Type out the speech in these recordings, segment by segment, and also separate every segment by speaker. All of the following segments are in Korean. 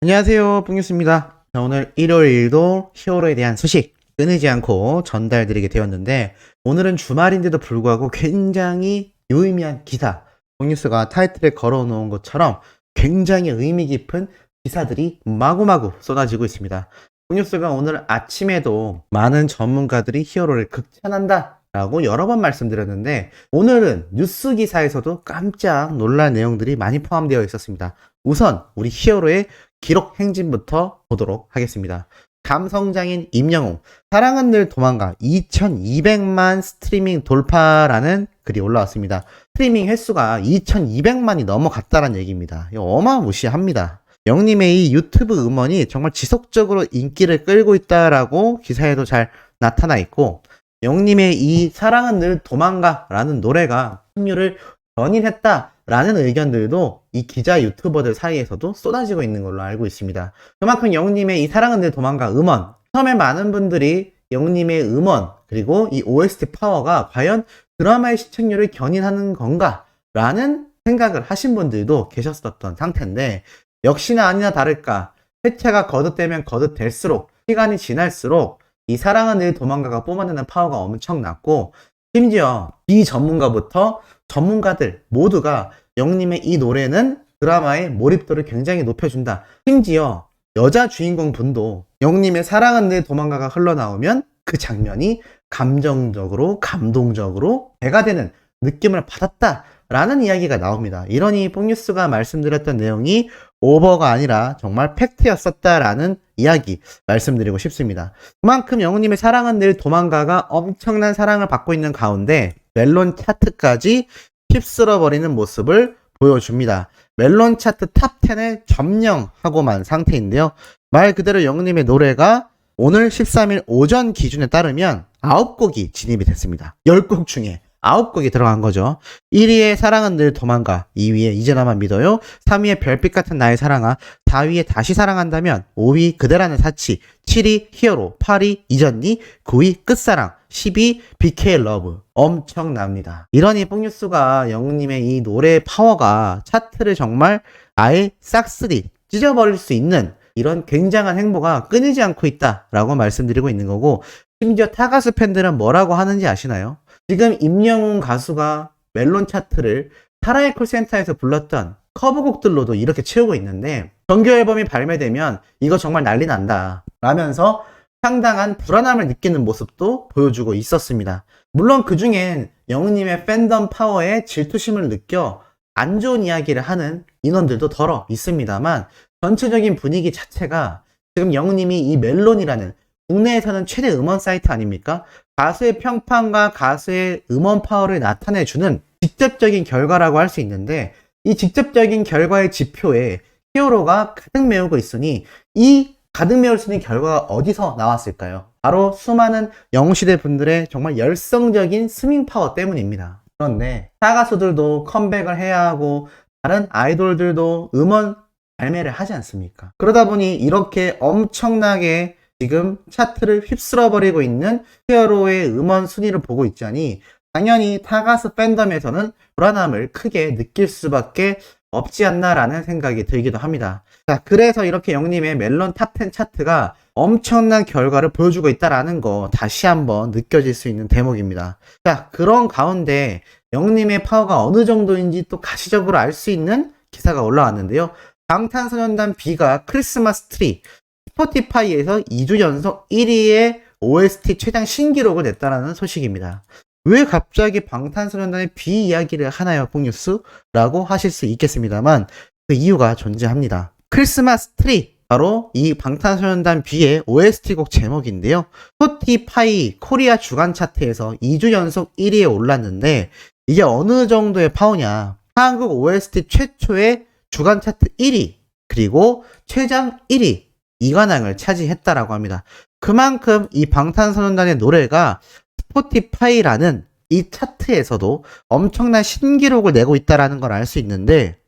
Speaker 1: 안녕하세요, 뿡뉴스입니다. 자, 오늘 일요일도 히어로에 대한 소식 끊이지 않고 전달드리게 되었는데, 오늘은 주말인데도 불구하고 굉장히 유의미한 기사, 뿡뉴스가 타이틀에 걸어놓은 것처럼 굉장히 의미 깊은 기사들이 마구마구 쏟아지고 있습니다. 뿡뉴스가 오늘 아침에도 많은 전문가들이 히어로를 극찬한다 라고 여러 번 말씀드렸는데, 오늘은 뉴스 기사에서도 깜짝 놀랄 내용들이 많이 포함되어 있었습니다. 우선 우리 히어로의 기록 행진부터 보도록 하겠습니다. 감성장인 임영웅, 사랑은 늘 도망가 2200만 스트리밍 돌파라는 글이 올라왔습니다. 스트리밍 횟수가 2200만이 넘어갔다는 얘기입니다. 이거 어마무시합니다. 영님의 이 유튜브 음원이 정말 지속적으로 인기를 끌고 있다라고 기사에도 잘 나타나 있고, 영님의 이 사랑은 늘 도망가 라는 노래가 승률을 견인했다 라는 의견들도 이 기자 유튜버들 사이에서도 쏟아지고 있는 걸로 알고 있습니다. 그만큼 영님의 이 사랑은 늘 도망가 음원, 처음에 많은 분들이 영님의 음원 그리고 이 OST 파워가 과연 드라마의 시청률을 견인하는 건가 라는 생각을 하신 분들도 계셨었던 상태인데, 역시나 아니나 다를까 회차가 거듭되면 거듭될수록 시간이 지날수록 이 사랑은 늘 도망가가 뿜어내는 파워가 엄청났고, 심지어 비전문가부터 전문가들 모두가 영님의 이 노래는 드라마의 몰입도를 굉장히 높여준다. 심지어 여자 주인공 분도 영님의 사랑은 늘 도망가가 흘러나오면 그 장면이 감정적으로 감동적으로 배가 되는 느낌을 받았다 라는 이야기가 나옵니다. 이러니 뽕뉴스가 말씀드렸던 내용이 오버가 아니라 정말 팩트였었다라는 이야기 말씀드리고 싶습니다. 그만큼 영웅님의 사랑은 늘 도망가가 엄청난 사랑을 받고 있는 가운데 멜론 차트까지 휩쓸어버리는 모습을 보여줍니다. 멜론 차트 탑10을 점령하고만 상태인데요. 말 그대로 영웅님의 노래가 오늘 13일 오전 기준에 따르면 9곡이 진입이 됐습니다. 10곡 중에 9곡이 들어간 거죠. 1위에 사랑은 늘 도망가, 2위에 이제 나만 믿어요, 3위에 별빛 같은 나의 사랑아, 4위에 다시 사랑한다면, 5위 그대라는 사치, 7위 히어로, 8위 잊었니, 9위 끝사랑, 10위 BK 러브. 엄청납니다. 이러니 뽕뉴스가 영웅님의 이 노래의 파워가 차트를 정말 아예 싹쓸이 찢어버릴 수 있는 이런 굉장한 행보가 끊이지 않고 있다라고 말씀드리고 있는 거고, 심지어 타가수 팬들은 뭐라고 하는지 아시나요? 지금 임영웅 가수가 멜론 차트를 사랑의 콜센터에서 불렀던 커브곡들로도 이렇게 채우고 있는데, 정규 앨범이 발매되면 이거 정말 난리 난다 라면서 상당한 불안함을 느끼는 모습도 보여주고 있었습니다. 물론 그 중엔 영웅님의 팬덤 파워에 질투심을 느껴 안 좋은 이야기를 하는 인원들도 덜어 있습니다만, 전체적인 분위기 자체가 지금 영웅님이 이 멜론이라는 국내에서는 최대 음원 사이트 아닙니까? 가수의 평판과 가수의 음원 파워를 나타내주는 직접적인 결과라고 할 수 있는데, 이 직접적인 결과의 지표에 히어로가 가득 메우고 있으니 이 가득 메울 수 있는 결과가 어디서 나왔을까요? 바로 수많은 영웅시대 분들의 정말 열성적인 스밍 파워 때문입니다. 그런데 타가수들도 컴백을 해야 하고 다른 아이돌들도 음원 발매를 하지 않습니까? 그러다 보니 이렇게 엄청나게 지금 차트를 휩쓸어버리고 있는 히어로의 음원 순위를 보고 있자니 당연히 타가수 팬덤에서는 불안함을 크게 느낄 수밖에 없지 않나라는 생각이 들기도 합니다. 자, 그래서 이렇게 영님의 멜론 탑10 차트가 엄청난 결과를 보여주고 있다라는 거 다시 한번 느껴질 수 있는 대목입니다. 자, 그런 가운데 영님의 파워가 어느 정도인지 또 가시적으로 알 수 있는 기사가 올라왔는데요. 방탄소년단 B가 크리스마스 트리 스포티파이에서 2주 연속 1위의 OST 최장 신기록을 냈다는 소식입니다. 왜 갑자기 방탄소년단의 B 이야기를 하나요, 뽕뉴스? 라고 하실 수 있겠습니다만 그 이유가 존재합니다. 크리스마스 트리, 바로 이 방탄소년단 B의 OST곡 제목인데요. 스포티파이 코리아 주간 차트에서 2주 연속 1위에 올랐는데, 이게 어느 정도의 파워냐. 한국 OST 최초의 주간 차트 1위, 그리고 최장 1위, 이관왕을 차지했다라고 합니다. 그만큼 이 방탄소년단의 노래가 스포티파이라는 이 차트에서도 엄청난 신기록을 내고 있다라는 걸 알 수 있는데,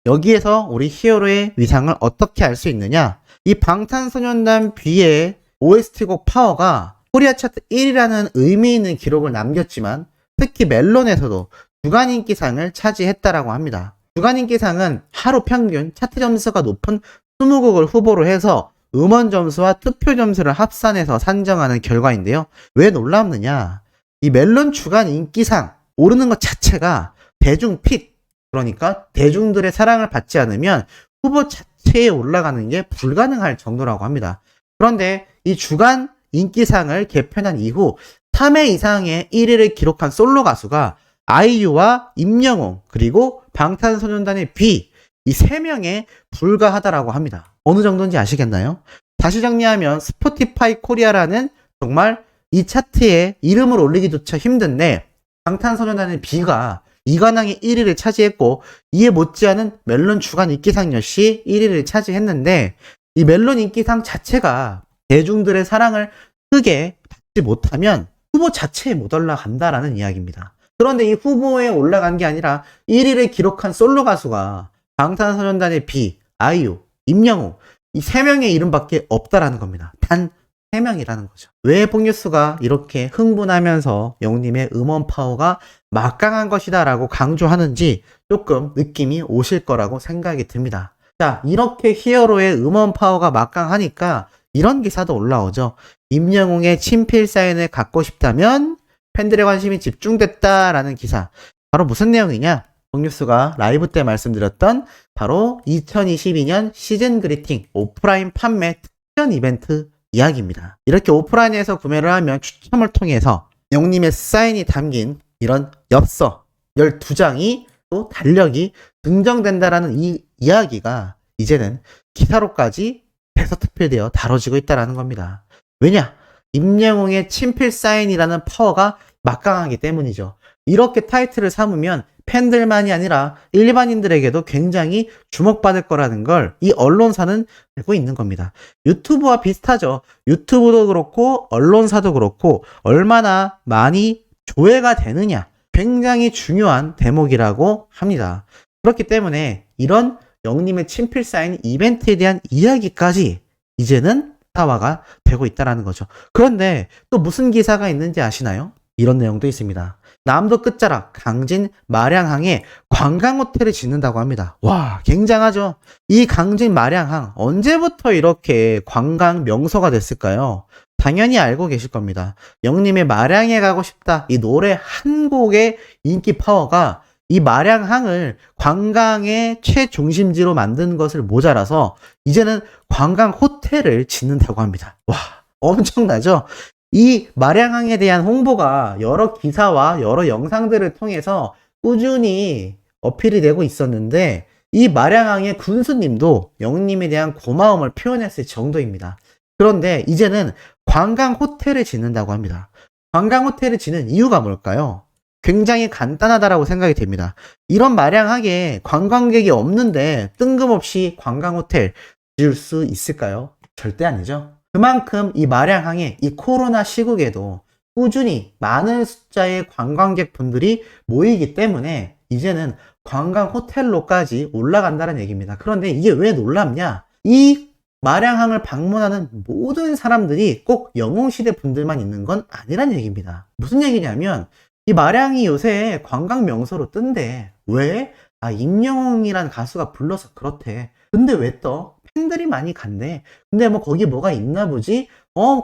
Speaker 1: 여기에서 우리 히어로의 위상을 어떻게 알 수 있느냐? 이 방탄소년단 B의 OST곡 파워가 코리아 차트 1위라는 의미 있는 기록을 남겼지만, 특히 멜론에서도 주간 인기상을 차지했다라고 합니다. 주간 인기상은 하루 평균 차트 점수가 높은 20곡을 후보로 해서 음원 점수와 투표 점수를 합산해서 산정하는 결과인데요. 왜 놀랍느냐? 이 멜론 주간 인기상 오르는 것 자체가 대중 픽, 그러니까 대중들의 사랑을 받지 않으면 후보 자체에 올라가는 게 불가능할 정도라고 합니다. 그런데 이 주간 인기상을 개편한 이후 3회 이상의 1위를 기록한 솔로 가수가 아이유와 임영웅 그리고 방탄소년단의 비, 이 3명에 불과하다라고 합니다. 어느 정도인지 아시겠나요? 다시 정리하면 스포티파이 코리아라는 정말 이 차트에 이름을 올리기조차 힘든데 방탄소년단의 비가 이관왕의 1위를 차지했고 이에 못지않은 멜론 주간 인기상 역시 1위를 차지했는데 이 멜론 인기상 자체가 대중들의 사랑을 크게 받지 못하면 후보 자체에 못 올라간다라는 이야기입니다. 그런데 이 후보에 올라간 게 아니라 1위를 기록한 솔로 가수가 방탄소년단의 비, 아이유, 임영웅 이 3명의 이름밖에 없다라는 겁니다. 단 3명이라는 거죠. 왜 폭뉴스가 이렇게 흥분하면서 영님의 음원 파워가 막강한 것이다 라고 강조하는지 조금 느낌이 오실 거라고 생각이 듭니다. 자, 이렇게 히어로의 음원 파워가 막강하니까 이런 기사도 올라오죠. 임영웅의 친필 사인을 갖고 싶다면 팬들의 관심이 집중됐다라는 기사. 바로 무슨 내용이냐? 폭뉴스가 라이브 때 말씀드렸던 바로 2022년 시즌 그리팅 오프라인 판매 특전 이벤트 이야기입니다. 이렇게 오프라인에서 구매를 하면 추첨을 통해서 영님의 사인이 담긴 이런 엽서 12장이 또 달력이 증정된다라는 이 이야기가 이제는 기사로까지 대서특필되어 다뤄지고 있다는 겁니다. 왜냐? 임영웅의 친필 사인이라는 파워가 막강하기 때문이죠. 이렇게 타이틀을 삼으면 팬들만이 아니라 일반인들에게도 굉장히 주목받을 거라는 걸 이 언론사는 알고 있는 겁니다. 유튜브와 비슷하죠. 유튜브도 그렇고 언론사도 그렇고 얼마나 많이 조회가 되느냐 굉장히 중요한 대목이라고 합니다. 그렇기 때문에 이런 영님의 친필 사인 이벤트에 대한 이야기까지 이제는 사화가 되고 있다는 거죠. 그런데 또 무슨 기사가 있는지 아시나요? 이런 내용도 있습니다. 남도 끝자락 강진 마량항에 관광호텔을 짓는다고 합니다. 와, 굉장하죠? 이 강진 마량항 언제부터 이렇게 관광 명소가 됐을까요? 당연히 알고 계실 겁니다. 영님의 마량에 가고 싶다. 이 노래 한 곡의 인기 파워가 이 마량항을 관광의 최중심지로 만든 것을 모자라서 이제는 관광 호텔을 짓는다고 합니다. 와, 엄청나죠? 이 마량항에 대한 홍보가 여러 기사와 여러 영상들을 통해서 꾸준히 어필이 되고 있었는데 이 마량항의 군수님도 영님에 대한 고마움을 표현했을 정도입니다. 그런데 이제는 관광 호텔을 짓는다고 합니다. 관광 호텔을 짓는 이유가 뭘까요? 굉장히 간단하다라고 생각이 됩니다. 이런 마량하게 관광객이 없는데 뜬금없이 관광 호텔 지을 수 있을까요? 절대 아니죠. 그만큼 이 마량항에 이 코로나 시국에도 꾸준히 많은 숫자의 관광객 분들이 모이기 때문에 이제는 관광 호텔로까지 올라간다는 얘기입니다. 그런데 이게 왜 놀랍냐? 이 마량항을 방문하는 모든 사람들이 꼭 영웅시대 분들만 있는 건 아니란 얘기입니다. 무슨 얘기냐면 이 마량이 요새 관광 명소로 뜬대. 왜? 아, 임영웅이란 가수가 불러서 그렇대. 근데 왜 떠? 팬들이 많이 간대. 근데 뭐 거기 뭐가 있나 보지?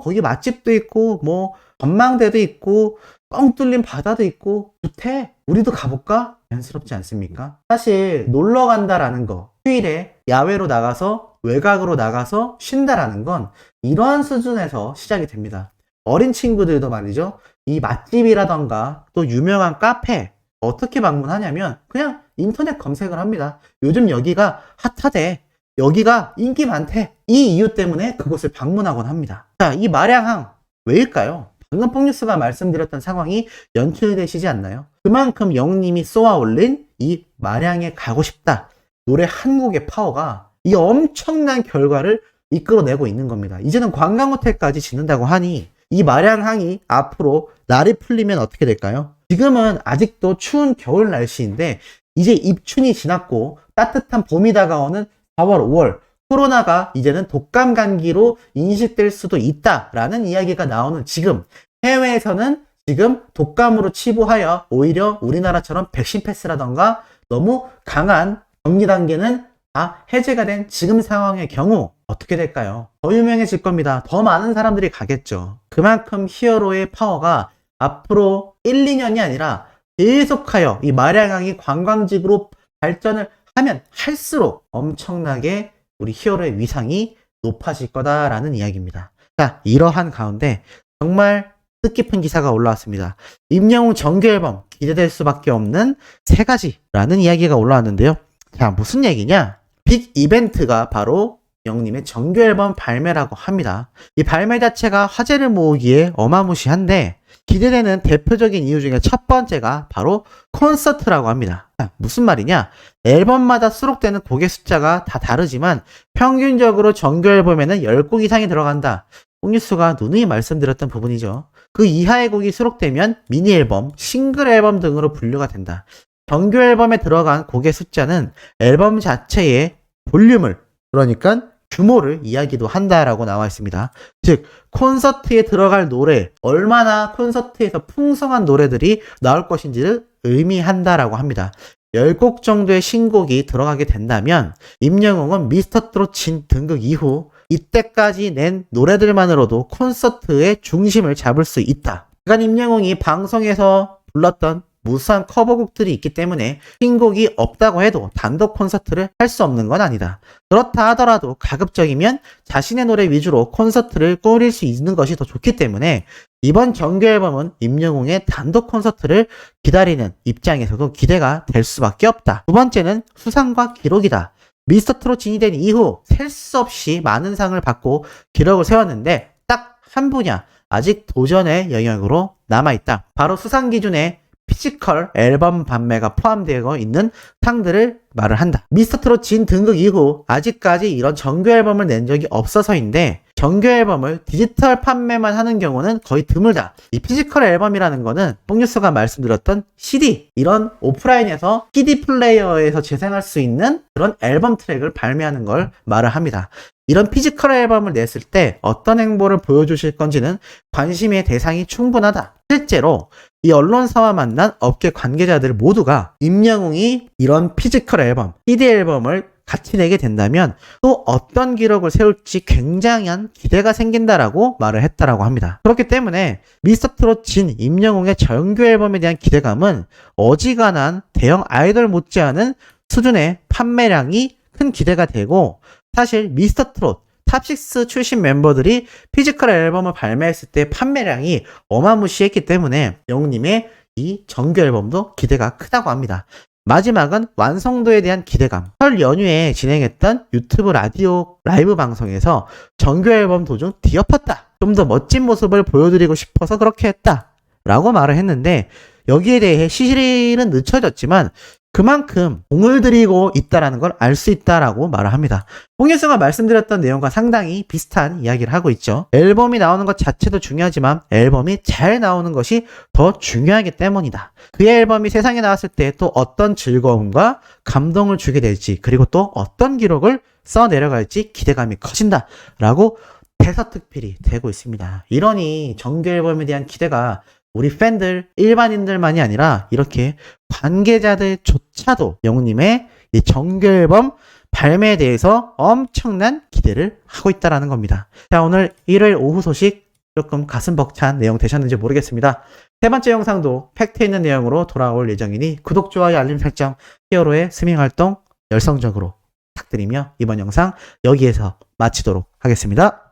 Speaker 1: 거기 맛집도 있고 뭐 전망대도 있고 뻥 뚫린 바다도 있고 좋대. 우리도 가볼까? 자연스럽지 않습니까? 사실 놀러 간다라는 거, 휴일에 야외로 나가서 외곽으로 나가서 쉰다라는 건 이러한 수준에서 시작이 됩니다. 어린 친구들도 말이죠. 이 맛집이라던가 또 유명한 카페 어떻게 방문하냐면 그냥 인터넷 검색을 합니다. 요즘 여기가 핫하대. 여기가 인기 많대. 이 이유 때문에 그곳을 방문하곤 합니다. 자, 이 마량항 왜일까요? 방금 폭뉴스가 말씀드렸던 상황이 연출되시지 않나요? 그만큼 영님이 쏘아 올린 이 마량에 가고 싶다. 노래 한 곡의 파워가 이 엄청난 결과를 이끌어내고 있는 겁니다. 이제는 관광호텔까지 짓는다고 하니 이 마량항이 앞으로 날이 풀리면 어떻게 될까요? 지금은 아직도 추운 겨울 날씨인데 이제 입춘이 지났고 따뜻한 봄이 다가오는 4월, 5월 코로나가 이제는 독감 감기로 인식될 수도 있다라는 이야기가 나오는 지금 해외에서는 지금 독감으로 치부하여 오히려 우리나라처럼 백신 패스라던가 너무 강한 격리 단계는 다 해제가 된 지금 상황의 경우 어떻게 될까요? 더 유명해질 겁니다. 더 많은 사람들이 가겠죠. 그만큼 히어로의 파워가 앞으로 1, 2년이 아니라 계속하여 이 마량항이 관광지구로 발전을 하면 할수록 엄청나게 우리 히어로의 위상이 높아질 거다라는 이야기입니다. 자, 이러한 가운데 정말 뜻깊은 기사가 올라왔습니다. 임영웅 정규 앨범 기대될 수밖에 없는 3가지라는 이야기가 올라왔는데요. 자, 무슨 얘기냐? 빅 이벤트가 바로 영님의 정규 앨범 발매라고 합니다. 이 발매 자체가 화제를 모으기에 어마무시한데 기대되는 대표적인 이유 중에 첫 번째가 바로 콘서트라고 합니다. 무슨 말이냐? 앨범마다 수록되는 곡의 숫자가 다 다르지만 평균적으로 정규 앨범에는 10곡 이상이 들어간다. 홍뉴스가 누누이 말씀드렸던 부분이죠. 그 이하의 곡이 수록되면 미니 앨범, 싱글 앨범 등으로 분류가 된다. 정규 앨범에 들어간 곡의 숫자는 앨범 자체의 볼륨을, 그러니까 규모를 이야기도 한다라고 나와 있습니다. 즉 콘서트에 들어갈 노래, 얼마나 콘서트에서 풍성한 노래들이 나올 것인지를 의미한다라고 합니다. 10곡 정도의 신곡이 들어가게 된다면 임영웅은 미스터트롯 진 등극 이후 이때까지 낸 노래들만으로도 콘서트의 중심을 잡을 수 있다. 그러니까 임영웅이 방송에서 불렀던 무수한 커버곡들이 있기 때문에 신곡이 없다고 해도 단독 콘서트를 할 수 없는 건 아니다. 그렇다 하더라도 가급적이면 자신의 노래 위주로 콘서트를 꾸릴 수 있는 것이 더 좋기 때문에 이번 정규 앨범은 임영웅의 단독 콘서트를 기다리는 입장에서도 기대가 될 수밖에 없다. 두 번째는 수상과 기록이다. 미스터트롯 진이 된 이후 셀 수 없이 많은 상을 받고 기록을 세웠는데 딱 한 분야 아직 도전의 영역으로 남아있다. 바로 수상 기준에 피지컬 앨범 판매가 포함되어 있는 상들을 말을 한다. 미스터트롯 진 등극 이후 아직까지 이런 정규 앨범을 낸 적이 없어서인데 정규 앨범을 디지털 판매만 하는 경우는 거의 드물다. 이 피지컬 앨범이라는 거는 뽕뉴스가 말씀드렸던 CD, 이런 오프라인에서 CD 플레이어에서 재생할 수 있는 그런 앨범 트랙을 발매하는 걸 말을 합니다. 이런 피지컬 앨범을 냈을 때 어떤 행보를 보여주실 건지는 관심의 대상이 충분하다. 실제로 이 언론사와 만난 업계 관계자들 모두가 임영웅이 이런 피지컬 앨범, CD 앨범을 같이 내게 된다면 또 어떤 기록을 세울지 굉장한 기대가 생긴다라고 말을 했다라고 합니다. 그렇기 때문에 미스터트롯 진 임영웅의 정규 앨범에 대한 기대감은 어지간한 대형 아이돌 못지않은 수준의 판매량이 큰 기대가 되고, 사실 미스터트롯 탑6 출신 멤버들이 피지컬 앨범을 발매했을 때 판매량이 어마무시했기 때문에 영웅님의 이 정규 앨범도 기대가 크다고 합니다. 마지막은 완성도에 대한 기대감. 설 연휴에 진행했던 유튜브 라디오 라이브 방송에서 정규 앨범 도중 뒤엎었다. 좀 더 멋진 모습을 보여드리고 싶어서 그렇게 했다. 라고 말을 했는데 여기에 대해 시실은 늦춰졌지만 그만큼 공을 들이고 있다는 걸 알 수 있다라고 말을 합니다. 홍일수가 말씀드렸던 내용과 상당히 비슷한 이야기를 하고 있죠. 앨범이 나오는 것 자체도 중요하지만 앨범이 잘 나오는 것이 더 중요하기 때문이다. 그의 앨범이 세상에 나왔을 때 또 어떤 즐거움과 감동을 주게 될지, 그리고 또 어떤 기록을 써내려갈지 기대감이 커진다 라고 대서특필이 되고 있습니다. 이러니 정규 앨범에 대한 기대가 우리 팬들, 일반인들만이 아니라 이렇게 관계자들조차도 영웅님의 이 정규 앨범 발매에 대해서 엄청난 기대를 하고 있다는 겁니다. 자, 오늘 일요일 오후 소식 조금 가슴 벅찬 내용 되셨는지 모르겠습니다. 세 번째 영상도 팩트 있는 내용으로 돌아올 예정이니 구독, 좋아요, 알림 설정, 히어로의 스밍 활동 열성적으로 부탁드리며 이번 영상 여기에서 마치도록 하겠습니다.